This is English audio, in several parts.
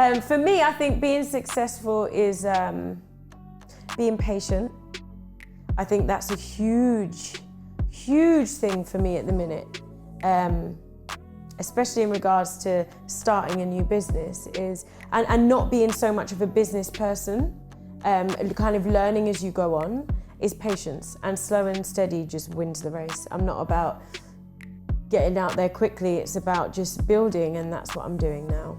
For me, I think being successful is being patient. I think that's a huge thing for me at the minute, especially in regards to starting a new business, and not being so much of a business person, kind of learning as you go on, is patience, and slow and steady just wins the race. I'm not about getting out there quickly, it's about just building, and that's what I'm doing now.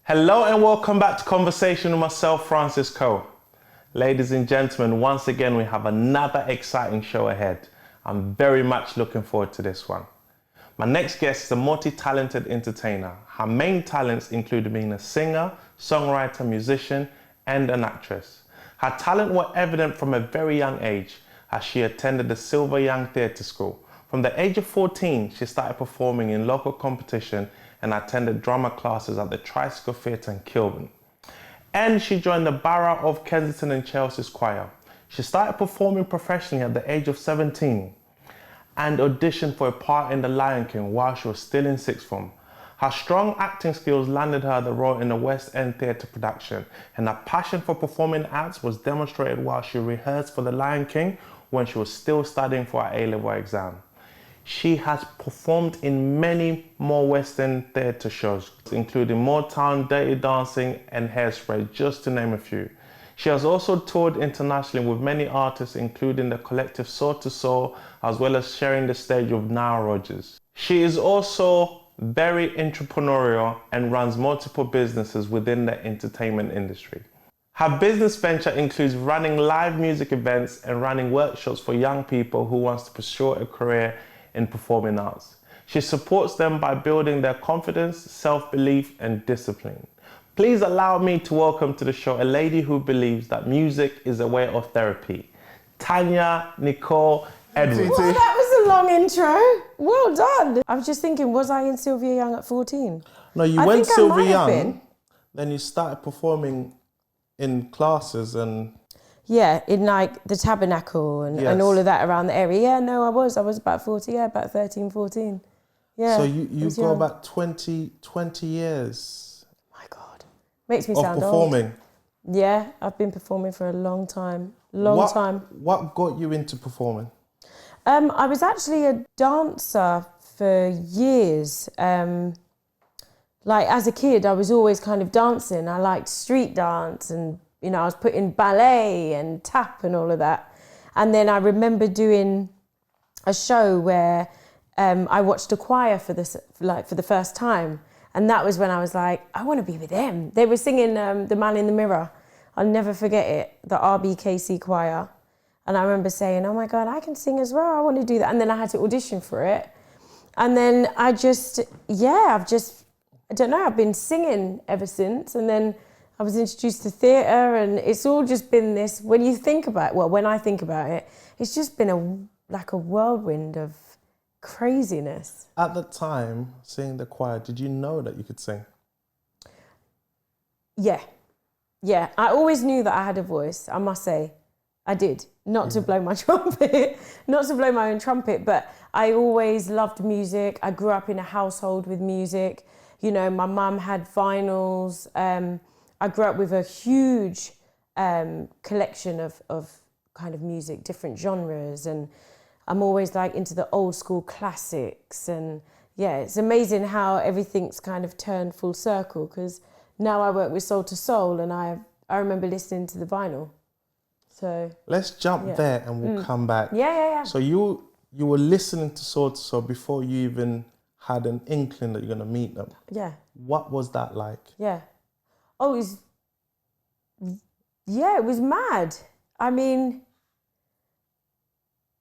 Hello and welcome back to Conversation with myself, Francis Koh. Ladies and gentlemen, once again we have another exciting show ahead. I'm very much looking forward to this one. My next guest is a multi-talented entertainer. Her main talents include being a singer, songwriter, musician, and an actress. Her talent were evident from a very young age as she attended the Silver Young Theatre School. From the age of 14, she started performing in local competition and attended drama classes at the Tricycle Theatre in Kilburn. And she joined the Borough of Kensington and Chelsea's choir. She started performing professionally at the age of 17 and auditioned for a part in The Lion King while she was still in sixth form. Her strong acting skills landed her the role in the West End theatre production, and her passion for performing arts was demonstrated while she rehearsed for The Lion King when she was still studying for her A-level exam. She has performed in many more West End theatre shows, including Motown, Dirty Dancing, and Hairspray, just to name a few. She has also toured internationally with many artists, including the collective Soul to Soul, as well as sharing the stage with Nile Rodgers. She is also very entrepreneurial and runs multiple businesses within the entertainment industry. Her business venture includes running live music events and running workshops for young people who want to pursue a career in performing arts. She supports them by building their confidence, self-belief, and discipline. Please allow me to welcome to the show a lady who believes that music is a way of therapy. Tanya Nicole Edwards. Well, that was a long intro. Well done. I was just thinking, was I in Sylvia Young at 14? No, you went Sylvia Young, then you started performing in classes and... Yeah, in like the Tabernacle and all of that around the area. Yeah, no, I was about 40, about 13, 14. Yeah. So you go about 20 years. My God. Makes me sound performing. Old. Yeah, I've been performing for a long time. Time. What got you into performing? I was actually a dancer for years. Like as a kid, I was always kind of dancing. I liked street dance and I was put in ballet and tap and all of that. And then I remember doing a show where I watched a choir for the first time. And that was when I was like, I want to be with them. They were singing The Man in the Mirror. I'll never forget it, the RBKC choir. And I remember saying, oh my God, I can sing as well. I want to do that. And then I had to audition for it. And then I don't know, I've been singing ever since. And then I was introduced to theatre, and it's all just been this, when I think about it, it's just been a whirlwind of craziness. At the time, singing the choir, did you know that you could sing? Yeah. I always knew that I had a voice, I must say. I did. Not to blow my trumpet, not to blow my own trumpet, but I always loved music. I grew up in a household with music. My mum had vinyls. I grew up with a huge collection of kind of music, different genres, and I'm always like into the old school classics. And yeah, it's amazing how everything's kind of turned full circle, because now I work with Soul to Soul, and I remember listening to the vinyl. So let's jump there and we'll come back. Yeah. So you were listening to Soul to Soul before you even had an inkling that you're going to meet them. Yeah. What was that like? Yeah. Oh, it was mad. I mean,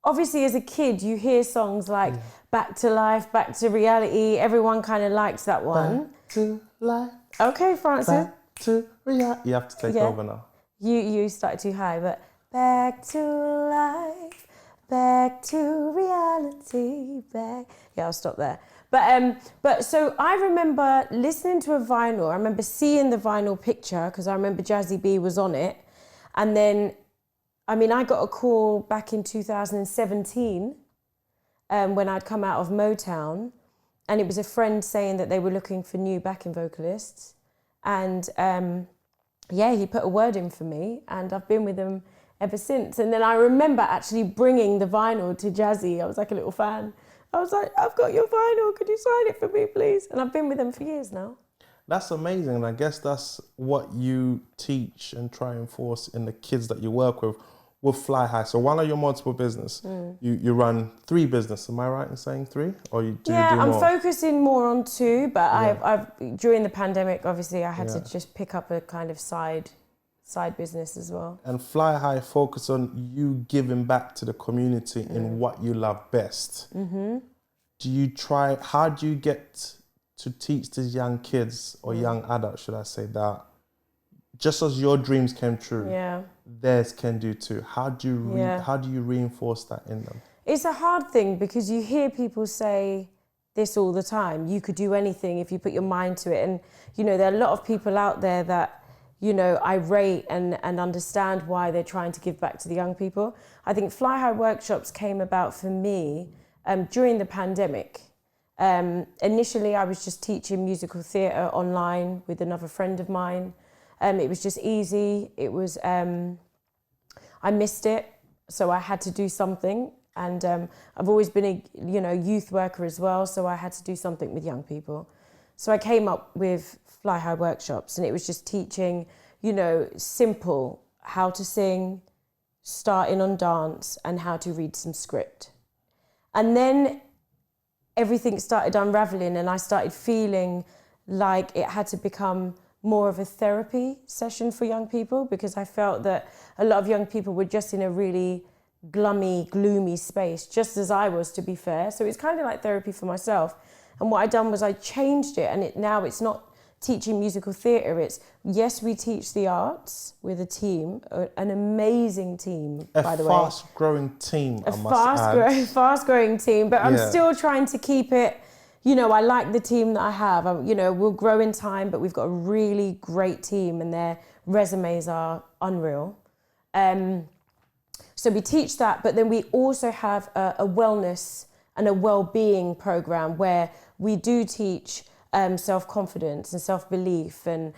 obviously as a kid, you hear songs like Back to Life, Back to Reality. Everyone kind of likes that one. Back to life. Okay, Francis. Back to reality. You have to take over now. You started too high, but back to life, back to reality, back. Yeah, I'll stop there. But so I remember listening to a vinyl. I remember seeing the vinyl picture because I remember Jazzy B was on it. And then, I mean, I got a call back in 2017 when I'd come out of Motown. And it was a friend saying that they were looking for new backing vocalists. And yeah, he put a word in for me and I've been with them ever since. And then I remember actually bringing the vinyl to Jazzy. I was like a little fan. I was like, I've got your vinyl, could you sign it for me, please? And I've been with them for years now. That's amazing. And I guess that's what you teach and try and enforce in the kids that you work with Fly High. So one of your multiple business, you run 3 businesses. Am I right in saying 3? Or do you do more? I'm focusing more on 2, but I've during the pandemic, obviously, I had to just pick up a kind of side business as well. And Fly High focus on you giving back to the community in what you love best. How do you get to teach these young kids or young adults, should I say, that just as your dreams came true, theirs can do too? How do you reinforce that in them? It's a hard thing because you hear people say this all the time. You could do anything if you put your mind to it. And, you know, there are a lot of people out there that, you know, I rate and understand why they're trying to give back to the young people. I think Fly High workshops came about for me during the pandemic. Initially, I was just teaching musical theatre online with another friend of mine. It was just easy. It was, I missed it, so I had to do something. And I've always been a, youth worker as well, so I had to do something with young people. So I came up with Fly High workshops, and it was just teaching, simple how to sing, starting on dance, and how to read some script. And then everything started unraveling, and I started feeling like it had to become more of a therapy session for young people, because I felt that a lot of young people were just in a really gloomy space, just as I was, to be fair. So it's kind of like therapy for myself. And what I done was I changed it, and now it's not teaching musical theatre. It's, yes, we teach the arts with a team, an amazing team, by the way. A fast-growing team, I must add. Fast-growing team, but I'm still trying to keep it, I like the team that I have. We'll grow in time, but we've got a really great team and their resumes are unreal. So we teach that, but then we also have a wellness and a well-being program where we do teach self-confidence and self-belief and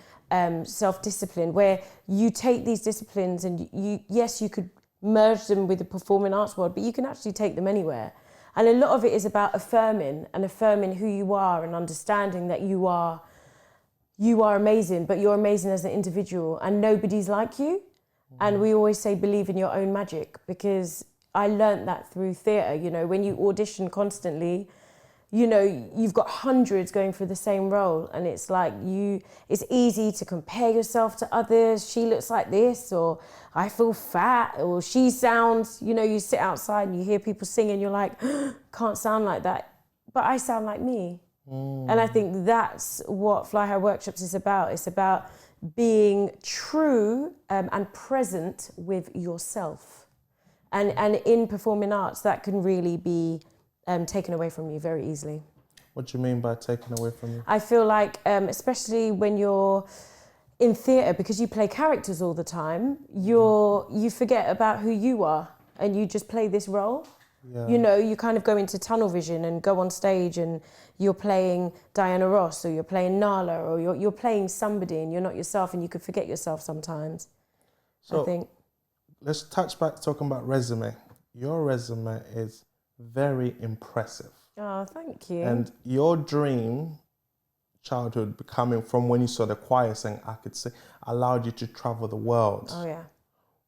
self-discipline, where you take these disciplines and you could merge them with the performing arts world, but you can actually take them anywhere. And a lot of it is about affirming who you are and understanding that you are amazing, but you're amazing as an individual and nobody's like you. And we always say, believe in your own magic, because I learned that through theatre. When you audition constantly, you've got hundreds going for the same role, and it's like it's easy to compare yourself to others. She looks like this, or I feel fat, or she sounds, you sit outside and you hear people singing, you're like, can't sound like that, but I sound like me. And I think that's what Fly High Workshops is about. It's about being true and present with yourself. And in performing arts, that can really be taken away from you very easily. What do you mean by taken away from you? I feel like, especially when you're in theatre, because you play characters all the time, you forget about who you are and you just play this role. Yeah. You kind of go into tunnel vision and go on stage and you're playing Diana Ross, or you're playing Nala, or you're playing somebody and you're not yourself, and you could forget yourself sometimes. So I think. Let's touch back talking about resume. Your resume is very impressive. Oh, thank you. And your dream childhood, becoming from when you saw the choir saying, I could sing, allowed you to travel the world. Oh, yeah.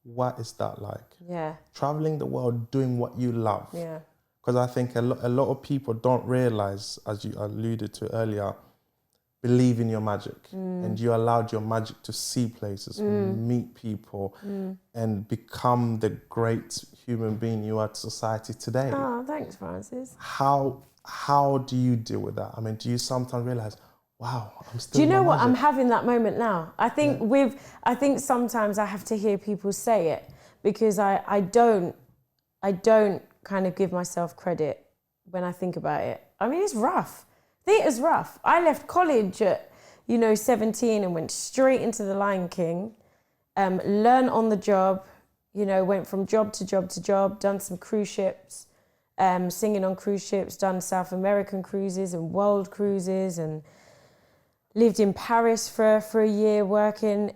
What is that like? Yeah. Traveling the world, doing what you love. Yeah. Because I think a lot of people don't realize, as you alluded to earlier, believe in your magic. And you allowed your magic to see places, meet people, and become the great human being you are to society today. Oh, thanks, Francis. How do you deal with that? I mean, do you sometimes realize, wow, I'm still. Do you know what? I'm having that moment now. I think I think sometimes I have to hear people say it, because I don't kind of give myself credit when I think about it. I mean, it's rough. Theatre's rough. I left college at, 17 and went straight into The Lion King, learned on the job, went from job to job to job, done some cruise ships, singing on cruise ships, done South American cruises and world cruises, and lived in Paris for a year working.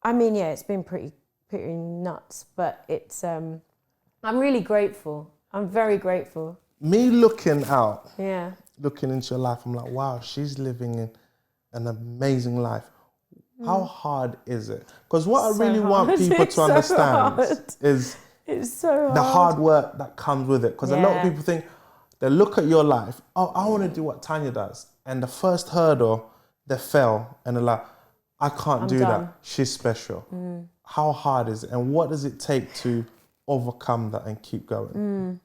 I mean, yeah, it's been pretty nuts, but it's, I'm really grateful. I'm very grateful. Me looking out, Yeah. looking into your life, I'm like, wow, she's living an amazing life. How hard is it? Because what I really want people to understand is it's so hard. The hard work that comes with it. Because a lot of people think, they look at your life, oh, I want to do what Tanya does. And the first hurdle, they fell and they're like, I can't do that. She's special. How hard is it? And what does it take to overcome that and keep going?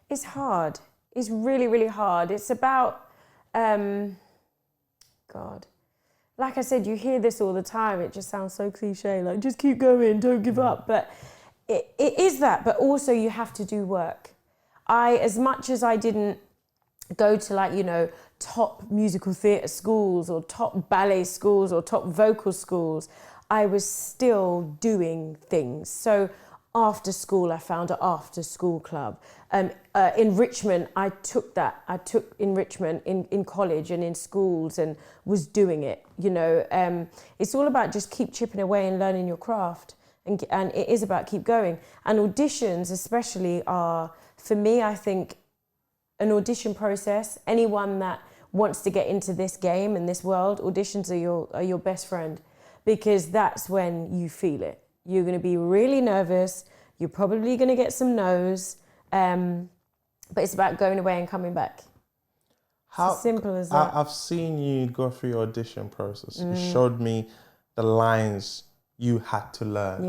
It's hard. It's really, really hard. It's about, God. Like I said, you hear this all the time. It just sounds so cliche, like just keep going, don't give up. But it is that, but also you have to do work. As much as I didn't go to top musical theatre schools or top ballet schools or top vocal schools, I was still doing things. So after school, I found an after school club. Enrichment, I took enrichment in college and in schools and was doing it, It's all about just keep chipping away and learning your craft. And it is about keep going. And auditions especially are, for me, I think, an audition process. Anyone that wants to get into this game and this world, auditions are your best friend, because that's when you feel it. You're going to be really nervous. You're probably going to get some no's, but it's about going away and coming back. It's as simple as that. I've seen you go through your audition process. You showed me the lines you had to learn.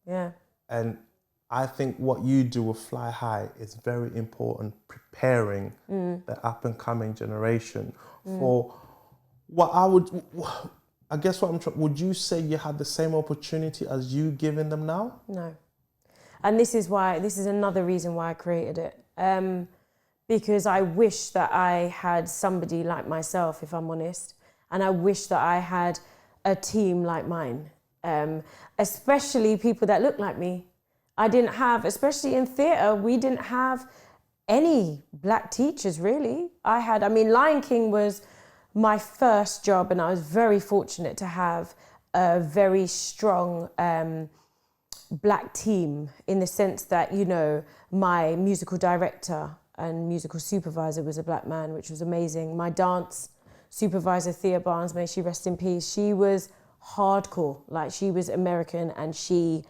Yeah. And I think what you do with Fly High is very important, preparing the up-and-coming generation for what would you say you had the same opportunity as you giving them now? No. And this is another reason why I created it. Because I wish that I had somebody like myself, if I'm honest. And I wish that I had a team like mine. Especially people that look like me. I didn't have, especially in theatre, we didn't have any black teachers, really. Lion King was my first job, and I was very fortunate to have a very strong black team, in the sense that, my musical director and musical supervisor was a black man, which was amazing. My dance supervisor, Thea Barnes, may she rest in peace, she was hardcore. Like, she was American, and she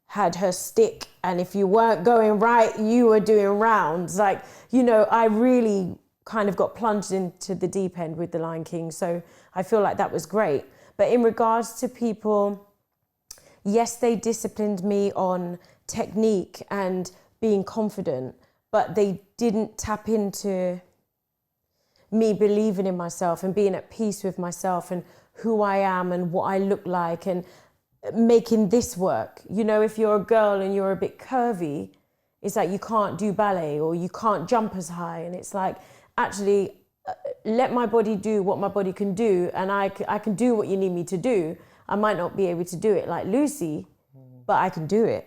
had her stick, and if you weren't going right, you were doing rounds. I really kind of got plunged into the deep end with The Lion King, so I feel like that was great. But in regards to people, yes, they disciplined me on technique and being confident, but they didn't tap into me believing in myself and being at peace with myself and who I am and what I look like and making this work. If you're a girl and you're a bit curvy, it's like you can't do ballet or you can't jump as high. And it's like, actually, let my body do what my body can do, and I can do what you need me to do. I might not be able to do it like Lucy, but I can do it,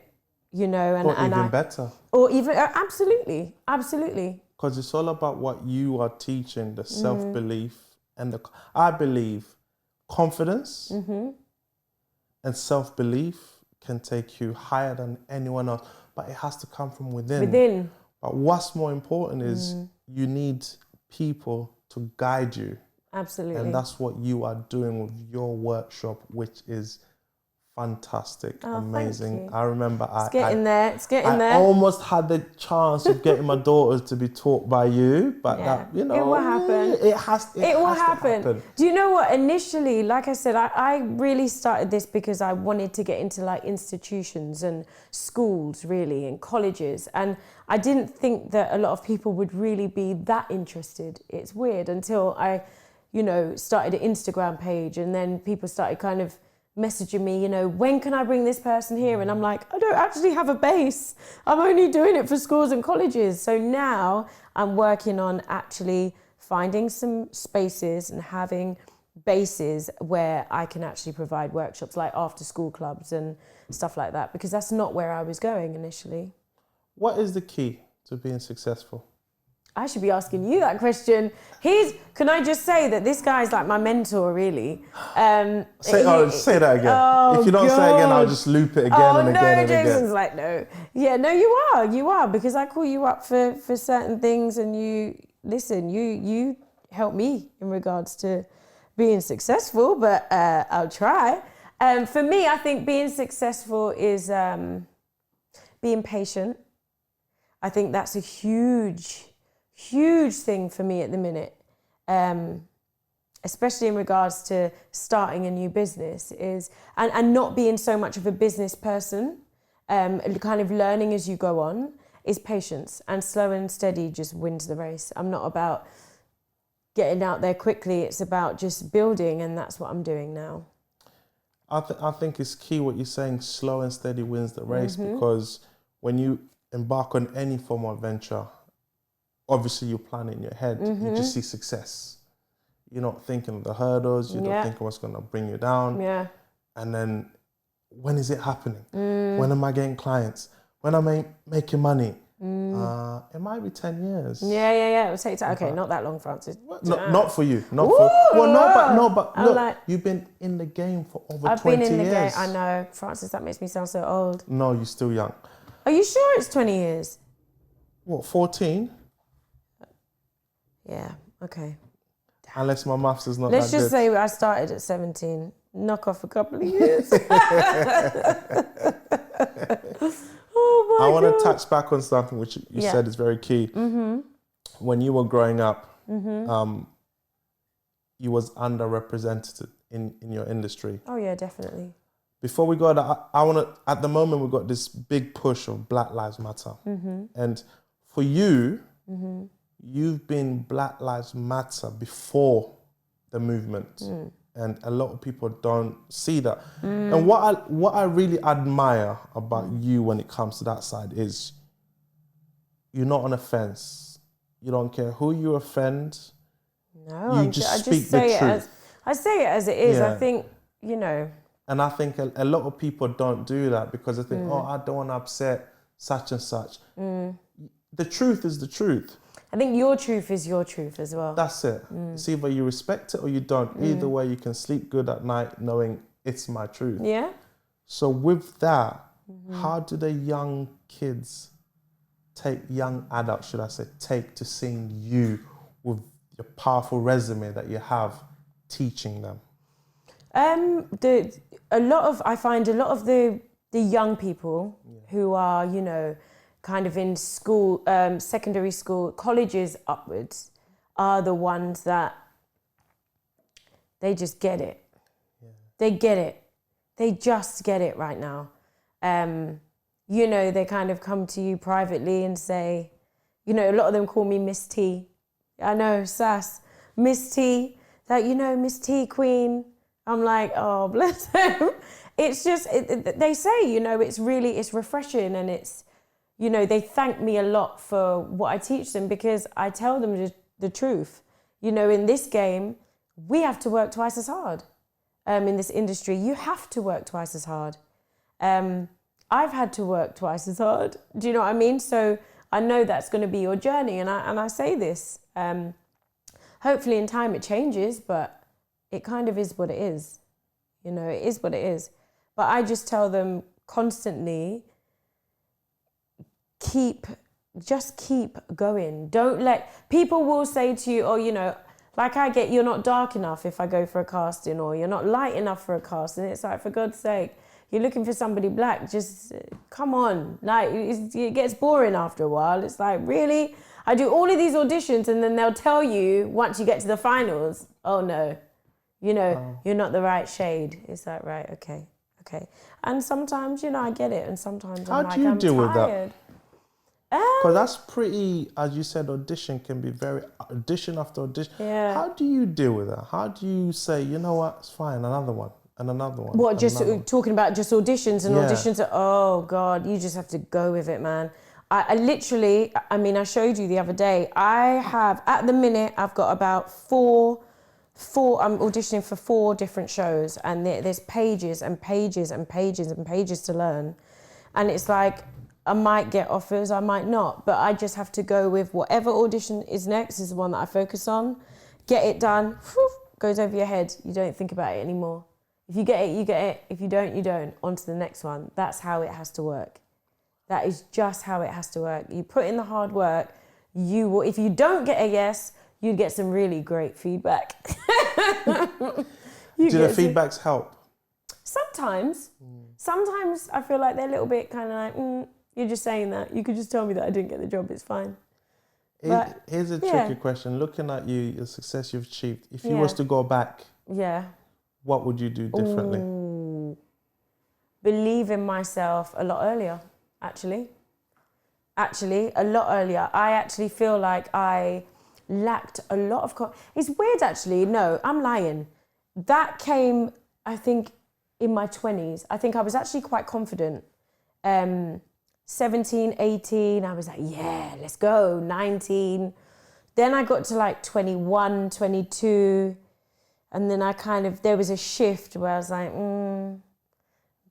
better. Or even, absolutely. Because it's all about what you are teaching, the self-belief and I believe confidence and self-belief can take you higher than anyone else, but it has to come from within. But what's more important is you need people to guide you. Absolutely. And that's what you are doing with your workshop, which is fantastic, amazing. Thank you. I remember It's getting there. I almost had the chance of getting my daughters to be taught by you, but that, it will happen. It will happen. Do you know what? Initially, like I said, I really started this because I wanted to get into like institutions and schools, really, and colleges. And I didn't think that a lot of people would really be that interested. It's weird until I, started an Instagram page, and then people started kind of messaging me, you know, when can I bring this person here? And I'm like, I don't actually have a base. I'm only doing it for schools and colleges. So now I'm working on actually finding some spaces and having bases where I can actually provide workshops like after school clubs and stuff like that, because that's not where I was going initially. What is the key to being successful? I should be asking you that question. Can I just say that this guy's like my mentor, really? Say that again. Oh, if you don't say it again, I'll just loop it again and again and Jason's again. like, no. Yeah, no, you are, because I call you up for certain things and you help me in regards to being successful, but I'll try. For me, I think being successful is being patient. I think that's a huge thing for me at the minute, especially in regards to starting a new business, and not being so much of a business person, kind of learning as you go on, is patience, and slow and steady just wins the race. I'm not about getting out there quickly, it's about just building, and that's what I'm doing now. I think it's key what you're saying, slow and steady wins the race, because when you embark on any form of venture, obviously you plan it in your head, you just see success. You're not thinking of the hurdles, you're not thinking what's going to bring you down. Yeah. And then, when is it happening? When am I getting clients? When am I making money? It might be 10 years. Yeah. It'll take time. Okay, not that long, Francis. Not for you. But look, like, you've been in the game for over 20 years. I've been in the game. I know, Francis, that makes me sound so old. No, you're still young. Are you sure it's 20 years? What, 14? Yeah, okay. Unless my maths is not Let's that just good. say I started at 17. Knock off a couple of years. Oh my God. I want to touch back on something which you said is very key. When you were growing up, you was underrepresented in your industry. Oh yeah, definitely. Before we go there, I want to, at the moment we've got this big push of Black Lives Matter. And for you, you've been Black Lives Matter before the movement. And a lot of people don't see that. And what I really admire about you when it comes to that side is you're not on a fence. You don't care who you offend. No, I just say the truth. I say it as it is. Yeah. I think, you know. And I think a lot of people don't do that because they think, oh, I don't want to upset such and such. The truth is the truth. I think your truth is your truth as well. That's it. It's either you respect it or you don't. Either way, you can sleep good at night knowing it's my truth. Yeah. So with that, how do the young kids young adults, should I say, take to seeing you with your powerful resume that you have teaching them? I find a lot of the young people who are, you know, kind of in school, secondary school, colleges upwards, are the ones that they just get it. Yeah. They get it. They just get it right now. You know, they kind of come to you privately and say, you know, a lot of them call me Miss T. I know, sass. Miss T, that, you know, Miss T Queen. I'm like, oh, bless them. It's just, they say, you know, it's refreshing, and it's, you know, they thank me a lot for what I teach them, because I tell them the truth. You know, in this game, we have to work twice as hard. In this industry, you have to work twice as hard. I've had to work twice as hard. Do you know what I mean? So I know that's going to be your journey, and I say this. Hopefully in time it changes, but it kind of is what it is. You know, it is what it is. But I just tell them constantly, keep going. Don't let, people will say to you, oh, you know, like I get, you're not dark enough if I go for a casting, or you're not light enough for a casting. It's like, for God's sake, you're looking for somebody black, just come on. Like, it gets boring after a while. It's like, really? I do all of these auditions, and then they'll tell you once you get to the finals, oh no, you know, you're not the right shade. It's like, right, okay. And sometimes, you know, I get it, and sometimes I'm like, I'm tired. How do you deal with that? Because that's pretty, as you said, audition can be very, audition after audition. Yeah. How do you deal with that? How do you say, you know what, it's fine, another one? And another one. What, just talking about just auditions and auditions? Oh, God, you just have to go with it, man. I literally, I mean, I showed you the other day, I have, at the minute, I've got about four, I'm auditioning for 4 different shows, and there's pages and pages and pages and pages to learn. And it's like, I might get offers, I might not, but I just have to go with whatever audition is next is the one that I focus on, get it done, whew, goes over your head. You don't think about it anymore. If you get it, you get it. If you don't, you don't. On to the next one. That's how it has to work. That is just how it has to work. You put in the hard work, you will, if you don't get a yes, you'd get some really great feedback. Do the feedbacks help? Sometimes. Sometimes I feel like they're a little bit kind of like, you're just saying that. You could just tell me that I didn't get the job, it's fine. Here's a tricky question. Looking at you, the success you've achieved, if you was to go back, what would you do differently? Ooh. Believe in myself a lot earlier, actually. A lot earlier. I actually feel like I lacked a lot of... It's weird, actually. No, I'm lying. That came, I think, in my 20s. I think I was actually quite confident. 17, 18, I was like, yeah, let's go. 19. Then I got to like 21, 22. And then there was a shift where I was like,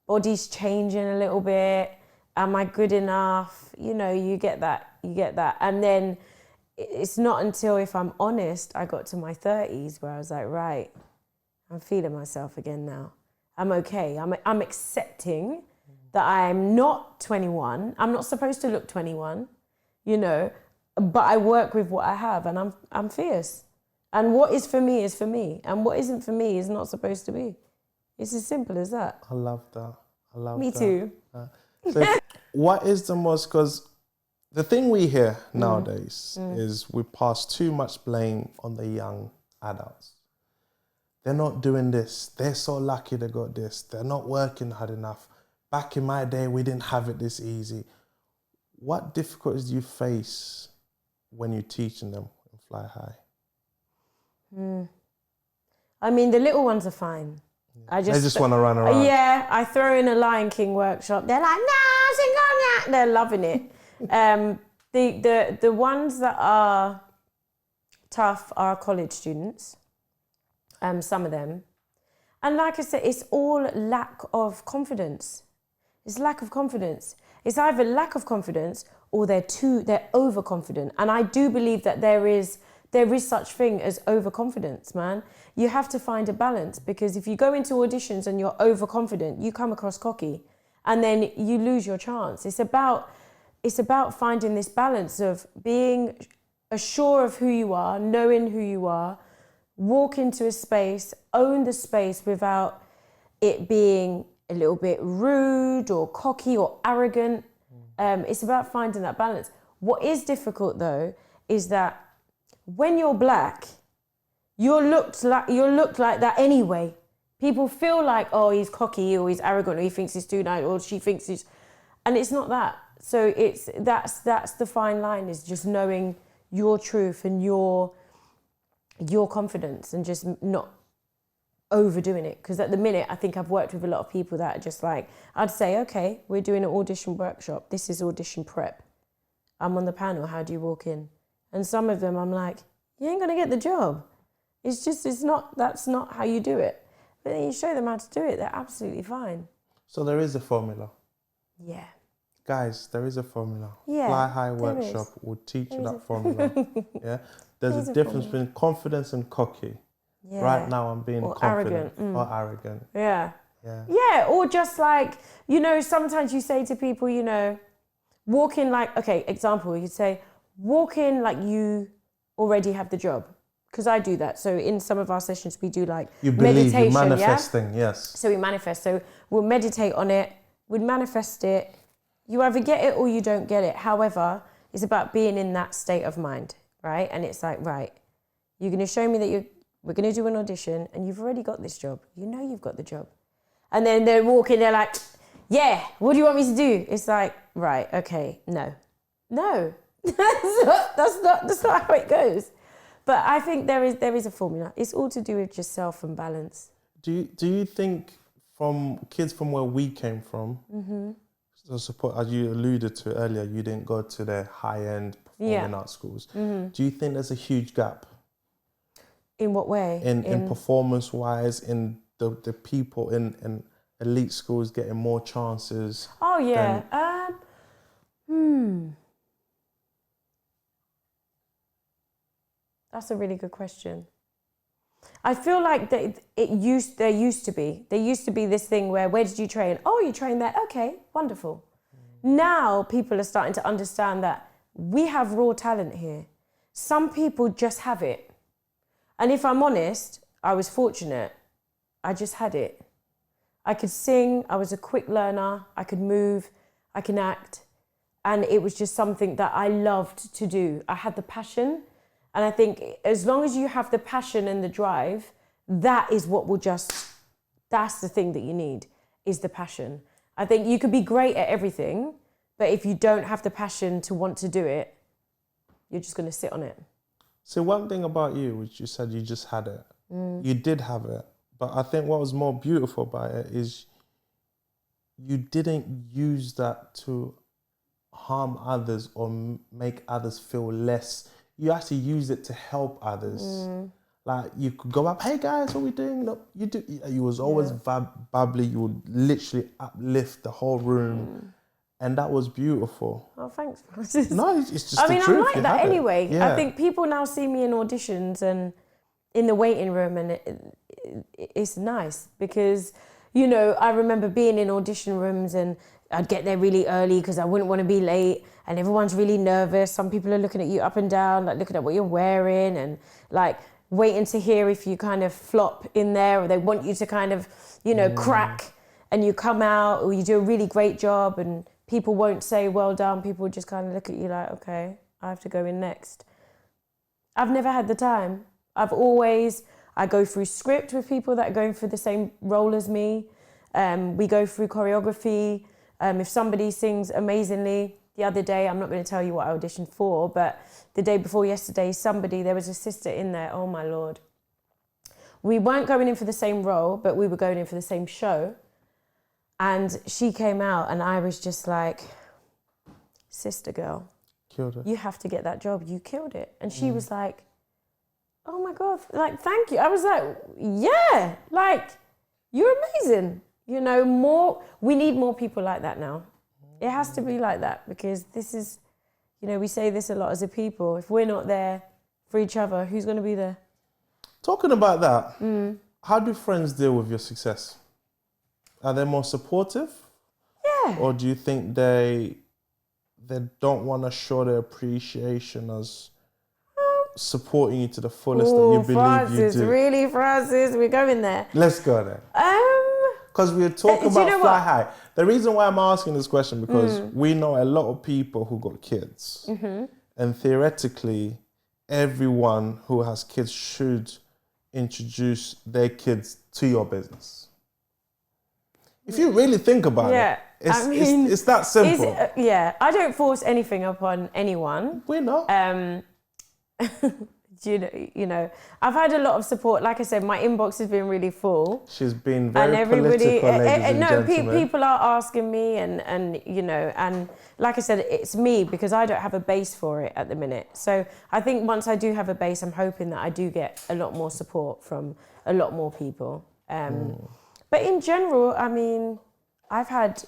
body's changing a little bit. Am I good enough? You know, you get that. And then it's not until, if I'm honest, I got to my 30s where I was like, right, I'm feeling myself again now. I'm okay. I'm accepting that I'm not 21. I'm not supposed to look 21, you know, but I work with what I have, and I'm fierce. And what is for me is for me. And what isn't for me is not supposed to be. It's as simple as that. I love that. Me too. So what is the most, because the thing we hear nowadays is we pass too much blame on the young adults. They're not doing this. They're so lucky they got this. They're not working hard enough. Back in my day, we didn't have it this easy. What difficulties do you face when you're teaching them in Fly High? I mean, the little ones are fine. They just want to run around. Yeah, I throw in a Lion King workshop. They're like, no, sing on that. They're loving it. The ones that are tough are college students. Some of them. And like I said, it's all lack of confidence. It's lack of confidence. It's either lack of confidence or they're overconfident. And I do believe that there is such thing as overconfidence, man. You have to find a balance, because if you go into auditions and you're overconfident, you come across cocky and then you lose your chance. It's about finding this balance of being assured of who you are, knowing who you are, walk into a space, own the space without it being a little bit rude or cocky or arrogant. It's about finding that balance. What is difficult though is that when you're black, you're looked like that anyway. People feel like, oh, he's cocky or he's arrogant or he thinks he's too nice or she thinks he's... And it's not that. So that's the fine line, is just knowing your truth and your confidence and just not overdoing it. Because at the minute, I think I've worked with a lot of people that are just like, I'd say, okay, we're doing an audition workshop. This is audition prep. I'm on the panel. How do you walk in? And some of them I'm like, you ain't going to get the job. That's not how you do it. But then you show them how to do it, they're absolutely fine. So there is a formula. Yeah. Guys, there is a formula. Yeah, Fly High workshop will teach you that formula. Yeah. There's a difference between confidence and cocky. Yeah. Right now I'm being confident or arrogant. Yeah. Yeah, or just like, you know, sometimes you say to people, you know, walk in like, okay, example, you say, walk in like you already have the job. Because I do that. So in some of our sessions, we do like you believe, meditation. you're manifesting, yes. So we manifest. So we'll meditate on it. We'd manifest it. You either get it or you don't get it. However, it's about being in that state of mind, right? And it's like, right, you're going to show me that we're going to do an audition and you've already got this job. You know you've got the job. And then they're walking, they're like, yeah, what do you want me to do? It's like, right, okay, no. That's not how it goes. But I think there is a formula. It's all to do with just self and balance. Do you think from kids from where we came from, so support, as you alluded to earlier, you didn't go to the high-end performing arts schools. Do you think there's a huge gap? In what way? In performance-wise, in the people in elite schools getting more chances? Oh, yeah. That's a really good question. I feel like there used to be this thing where did you train? Oh, you train there. Okay, wonderful. Now people are starting to understand that we have raw talent here. Some people just have it. And if I'm honest, I was fortunate. I just had it. I could sing, I was a quick learner, I could move, I can act. And it was just something that I loved to do. I had the passion. And I think as long as you have the passion and the drive, that is what will that's the thing that you need, is the passion. I think you could be great at everything, but if you don't have the passion to want to do it, you're just going to sit on it. So one thing about you, which you said you just had it, you did have it. But I think what was more beautiful about it is you didn't use that to harm others or make others feel less. You actually use it to help others. Like you could go up, hey guys, what are we doing? Look, you was always bubbly. You would literally uplift the whole room. And that was beautiful. Oh, thanks, Francis. No, it's just I the mean, truth. I'm like that anyway. Yeah. I think people now see me in auditions and in the waiting room, and it's nice because, you know, I remember being in audition rooms and I'd get there really early because I wouldn't want to be late, and everyone's really nervous. Some people are looking at you up and down, like looking at what you're wearing and like waiting to hear if you kind of flop in there, or they want you to kind of, you know, crack and you come out, or you do a really great job and people won't say well done. People just kind of look at you like, okay, I have to go in next. I've never had the time. I go through script with people that are going for the same role as me. We go through choreography. If somebody sings amazingly, the other day, I'm not going to tell you what I auditioned for, but the day before yesterday, there was a sister in there, oh my Lord. We weren't going in for the same role, but we were going in for the same show. And she came out and I was just like, sister girl, Killed it. You have to get that job. You killed it. And she was like, oh my God, like, thank you. I was like, yeah, like, you're amazing. You know, we need more people like that now. It has to be like that, because this is, you know, we say this a lot as a people. If we're not there for each other, who's going to be there? Talking about that, how do friends deal with your success? Are they more supportive? Yeah. Or do you think they don't want to show their appreciation as supporting you to the fullest that you believe Francis, you do? Really, Francis? We're going there. Let's go there. Because we're talking about fly high. The reason why I'm asking this question, because we know a lot of people who got kids. And theoretically, everyone who has kids should introduce their kids to your business. If you really think about it, it's that simple. I don't force anything upon anyone. We know. You know, I've had a lot of support. Like I said, my inbox has been really full. She's been very political, ladies and gentlemen. People are asking me, and you know, and like I said, it's me, because I don't have a base for it at the minute. So I think once I do have a base, I'm hoping that I do get a lot more support from a lot more people. But in general, I mean, I've had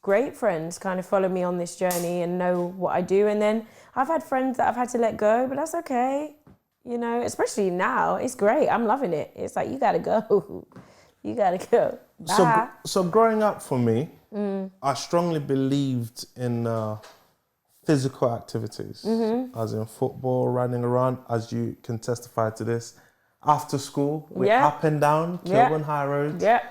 great friends kind of follow me on this journey and know what I do. And then I've had friends that I've had to let go, but that's okay. You know, especially now, it's great. I'm loving it. It's like, you gotta go. You gotta go. Bye. So growing up for me, I strongly believed in physical activities, as in football, running around, as you can testify to this. After school, we're up and down Kilburn High Road.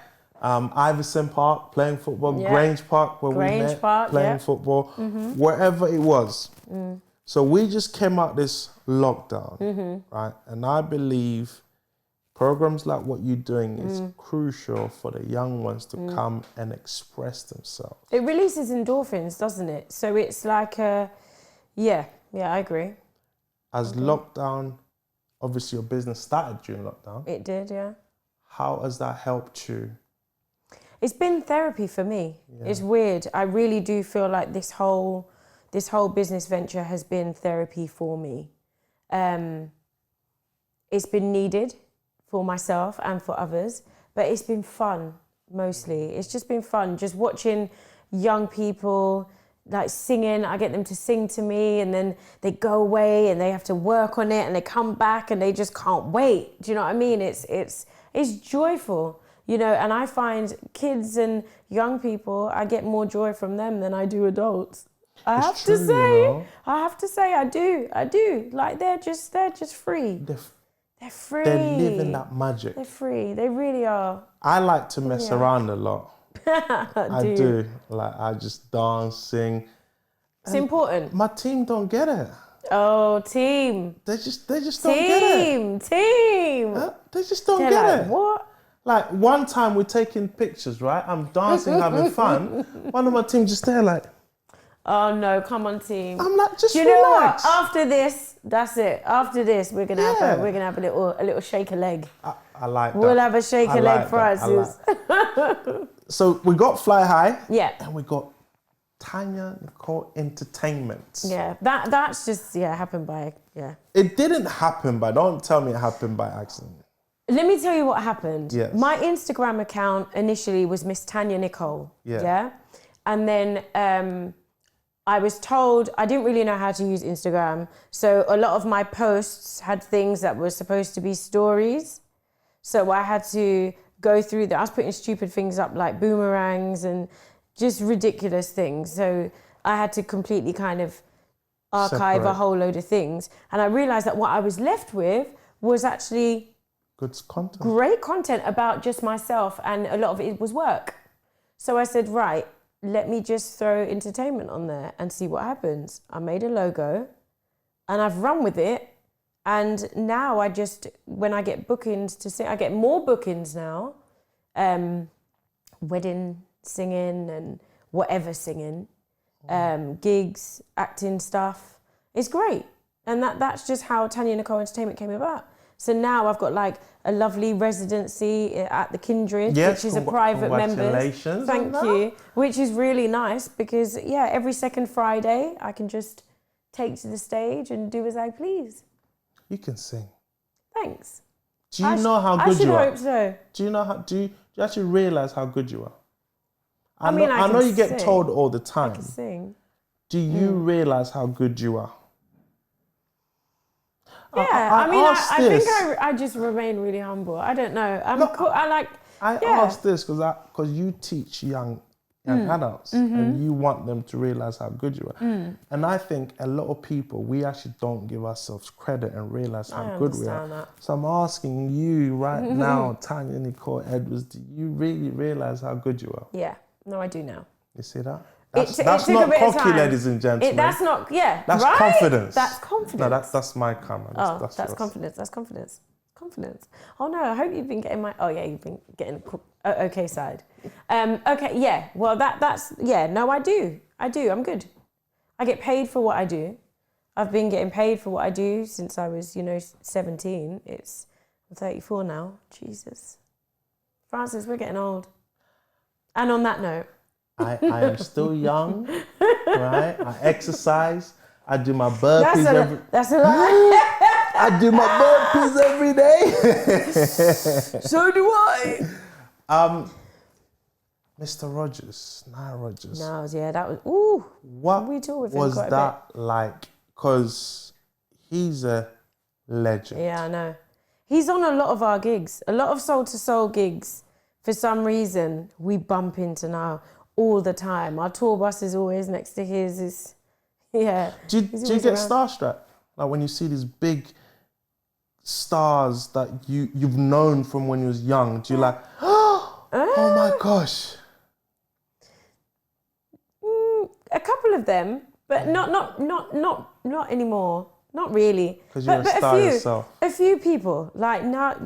Iverson Park, playing football, Grange Park, where we met, playing football, wherever it was. So we just came out this lockdown, right? And I believe programs like what you're doing is crucial for the young ones to come and express themselves. It releases endorphins, doesn't it? So it's like I agree. As lockdown, obviously your business started during lockdown. It did, yeah. how has that helped you? It's been therapy for me. Yeah. It's weird. I really do feel like this whole business venture has been therapy for me. It's been needed for myself and for others, but it's been fun mostly. It's just been fun, just watching young people like singing. I get them to sing to me, and then they go away and they have to work on it, and they come back and they just can't wait. Do you know what I mean? It's joyful, you know. And I find kids and young people, I get more joy from them than I do adults. I have to say, I do. Like they're just free. They're free. They're living that magic. They're free. They really are. I like to mess around a lot. I do. Like I just dance, sing. It's important. My team don't get it. Oh, team. They just don't get it. Team. They just don't They're get like, it. What? Like one time we're taking pictures, right? I'm dancing, having fun. One of my team just there like, oh no, come on, team. I'm like, just relax. You know what? After this, that's it. After this, we're gonna have a little shake a leg. I like that. We'll have a shake a leg, Francis. So we got Fly High. Yeah. And we got Tanya Nicole Entertainment. Yeah. That's just happened by It didn't happen by. Don't tell me it happened by accident. Let me tell you what happened. Yes. My Instagram account initially was Miss Tanya Nicole. Yeah. And then I was told I didn't really know how to use Instagram. So a lot of my posts had things that were supposed to be stories. So I had to go through that. I was putting stupid things up like boomerangs and just ridiculous things. So I had to completely kind of archive a whole load of things. And I realized that what I was left with was actually great content about just myself, and a lot of it was work. So I said, right, let me just throw entertainment on there and see what happens. I made a logo and I've run with it. And now when I get bookings to sing, I get more bookings now. Wedding singing and whatever singing, gigs, acting stuff. It's great. And that's just how Tanya Nicole Entertainment came about. So now I've got like a lovely residency at the Kindred, which is a private members. Thank you. Which is really nice because every second Friday I can just take to the stage and do as I please. You can sing. Thanks. Do you know how good you are? I should hope so. Do you actually realise how good you are? I know you get told all the time. I can sing. Do you realise how good you are? Yeah, I think I just remain really humble. I don't know. I asked this because you teach young adults and you want them to realise how good you are. And I think a lot of people, we actually don't give ourselves credit and realise how good we are. That. So I'm asking you right now, Tanya Nicole Edwards, do you really realise how good you are? Yeah, no, I do now. You see that? That's not cocky, ladies and gentlemen. That's not, that's right? Confidence. That's confidence. No, that's my comment. That's confidence. That's confidence. Confidence. Oh no, I hope you've been getting you've been getting okay side. Okay, yeah. Well, no, I do. I'm good. I get paid for what I do. I've been getting paid for what I do since I was, 17. I'm 34 now. Jesus. Francis, we're getting old. And on that note, I am still young, right? I exercise. I do my burpees That's a lie. I do my burpees every day. So do I. Mr. Rogers, Nile Rogers. That was, ooh. What was that like? Because he's a legend. Yeah, I know. He's on a lot of our gigs, a lot of Soul to Soul gigs. For some reason, we bump into now all the time. Our tour bus is always next to his. Do you get starstruck? Like when you see these big stars that you've known from when you was young, do you like, oh my gosh? A couple of them, but not anymore. Not really. Because you're a star yourself. A few people. Like now,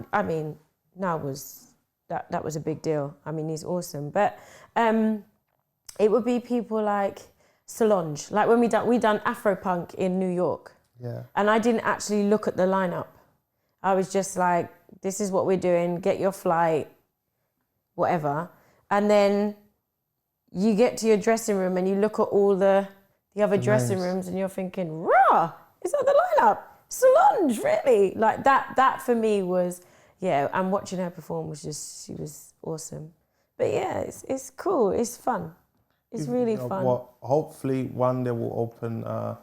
now was that was a big deal. I mean, he's awesome. But it would be people like Solange. Like when we done Afropunk in New York. Yeah. And I didn't actually look at the lineup. I was just like, this is what we're doing, get your flight, whatever. And then you get to your dressing room and you look at all the other dressing rooms and you're thinking, rah, is that the lineup? Solange, really? Like that for me was, yeah, and watching her perform was just, she was awesome. But yeah, it's cool, it's fun. It's really fun. Well, hopefully one day we'll open a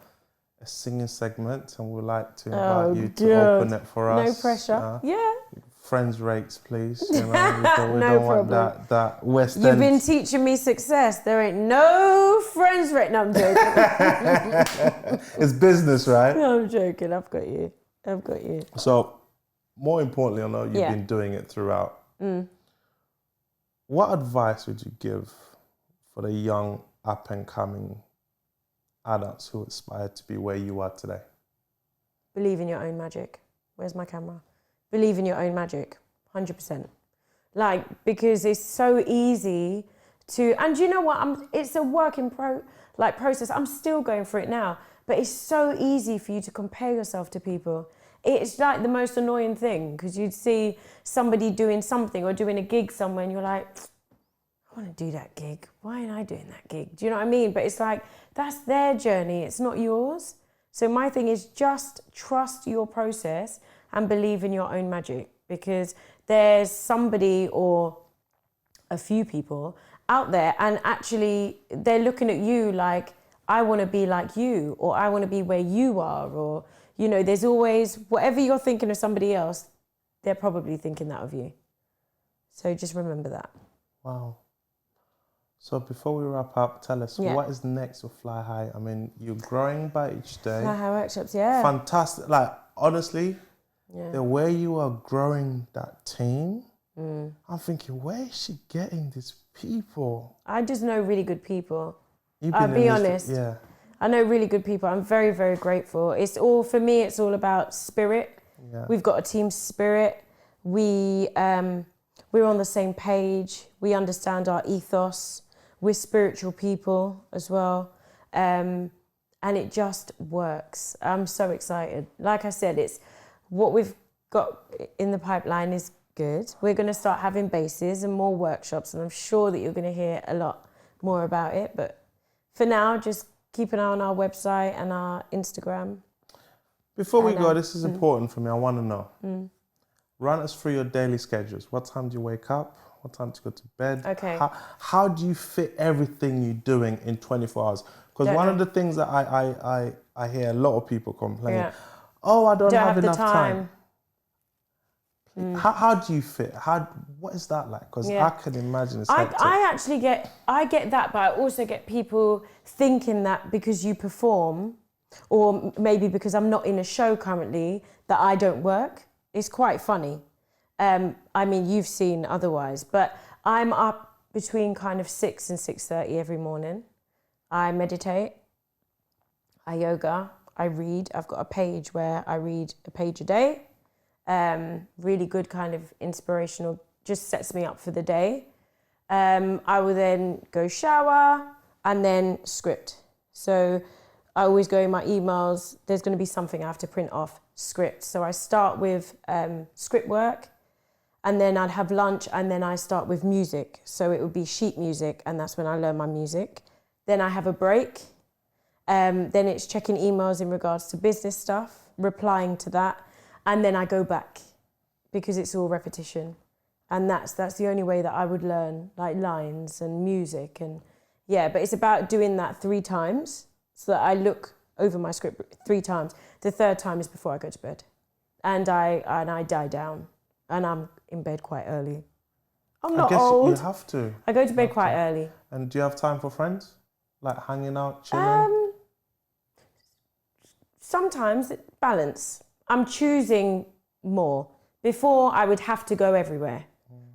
singing segment and we'd like to invite you to open it for us. No pressure. Yeah. Friends rates, please. You know, we don't want that West End. You've been teaching me success. There ain't no friends rate. No, I'm joking. It's business, right? No, I'm joking. I've got you. So, more importantly, I know you've been doing it throughout. What advice would you give for the young, up-and-coming adults who aspire to be where you are today? Believe in your own magic. Where's my camera? Believe in your own magic, 100%. Like, because it's so easy to, and you know what, it's a work in process. I'm still going through it now, but it's so easy for you to compare yourself to people. It's like the most annoying thing, because you'd see somebody doing something or doing a gig somewhere and you're like, I want to do that gig. Why ain't I doing that gig? Do you know what I mean? But it's like, that's their journey. It's not yours. So my thing is just trust your process and believe in your own magic, because there's somebody or a few people out there and actually they're looking at you like, I want to be like you, or I want to be where you are, or, you know, there's always, whatever you're thinking of somebody else, they're probably thinking that of you. So just remember that. Wow. So before we wrap up, tell us, what is next with Fly High? I mean, you're growing by each day. Fly High workshops, yeah. Fantastic. Like, honestly, the way you are growing that team, I'm thinking, where is she getting these people? I just know really good people. I'll be honest. Yeah. I know really good people. I'm very, very grateful. It's all, for me, it's all about spirit. Yeah. We've got a team spirit. We're on the same page. We understand our ethos. We're spiritual people as well. And it just works. I'm so excited. Like I said, it's what we've got in the pipeline is good. We're going to start having bases and more workshops, and I'm sure that you're going to hear a lot more about it. But for now, just keep an eye on our website and our Instagram. Before we go, this is important for me. I want to know. Run us through your daily schedules. What time do you wake up? What time do you go to bed? Okay. How do you fit everything you're doing in 24 hours? Because one of the things that I hear a lot of people complaining, I don't have enough time. How do you fit? What is that like? Because I can imagine it's hectic. I get that, but I also get people thinking that because you perform, or maybe because I'm not in a show currently, that I don't work. It's quite funny. I mean, you've seen otherwise, but I'm up between kind of 6 and 6:30 every morning. I meditate, I yoga, I read. I've got a page where I read a page a day. Really good kind of inspirational, just sets me up for the day. I will then go shower and then script. So I always go in my emails, there's going to be something I have to print off, script. So I start with script work, and then I'd have lunch, and then I start with music. So it would be sheet music, and that's when I learn my music. Then I have a break. Then it's checking emails in regards to business stuff, replying to that. And then I go back, because it's all repetition. And that's the only way that I would learn, like lines and music. And yeah, but it's about doing that 3 times, so that I look over my script 3 times. The 3rd time is before I go to bed. And I die down, and I'm in bed quite early. I'm not old. I guess you have to. I go to bed quite early. And do you have time for friends? Like hanging out, chilling? Sometimes, balance. I'm choosing more. Before, I would have to go everywhere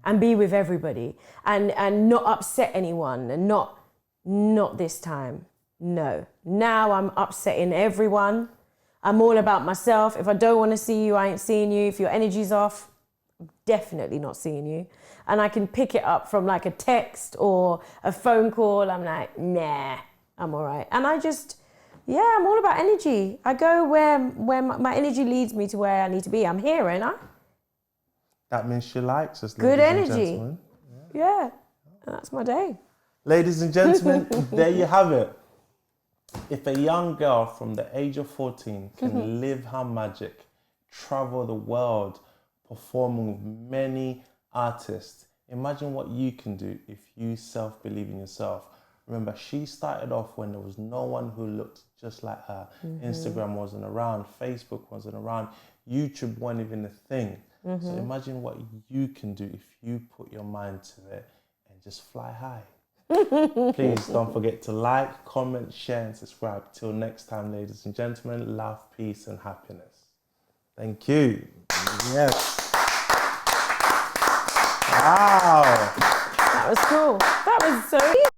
and be with everybody and not upset anyone, and not this time. No. Now I'm upsetting everyone. I'm all about myself. If I don't want to see you, I ain't seeing you. If your energy's off, I'm definitely not seeing you. And I can pick it up from like a text or a phone call. I'm like, nah, I'm all right. And I just, Yeah, I'm all about energy. I go where my energy leads me to where I need to be. I'm here, ain't I? That means she likes us, Good ladies and energy. gentlemen. Yeah, and that's my day. Ladies and gentlemen, there you have it. If a young girl from the age of 14 can live her magic, travel the world, performing with many artists, imagine what you can do if you self-believe in yourself. Remember, she started off when there was no one who looked just like her. Instagram wasn't around, Facebook wasn't around, YouTube wasn't even a thing. So imagine what you can do if you put your mind to it and just fly high. Please don't forget to like, comment, share and subscribe. Till next time, ladies and gentlemen, love, peace and happiness. Thank you. Yes. Wow. That was cool. That was so easy.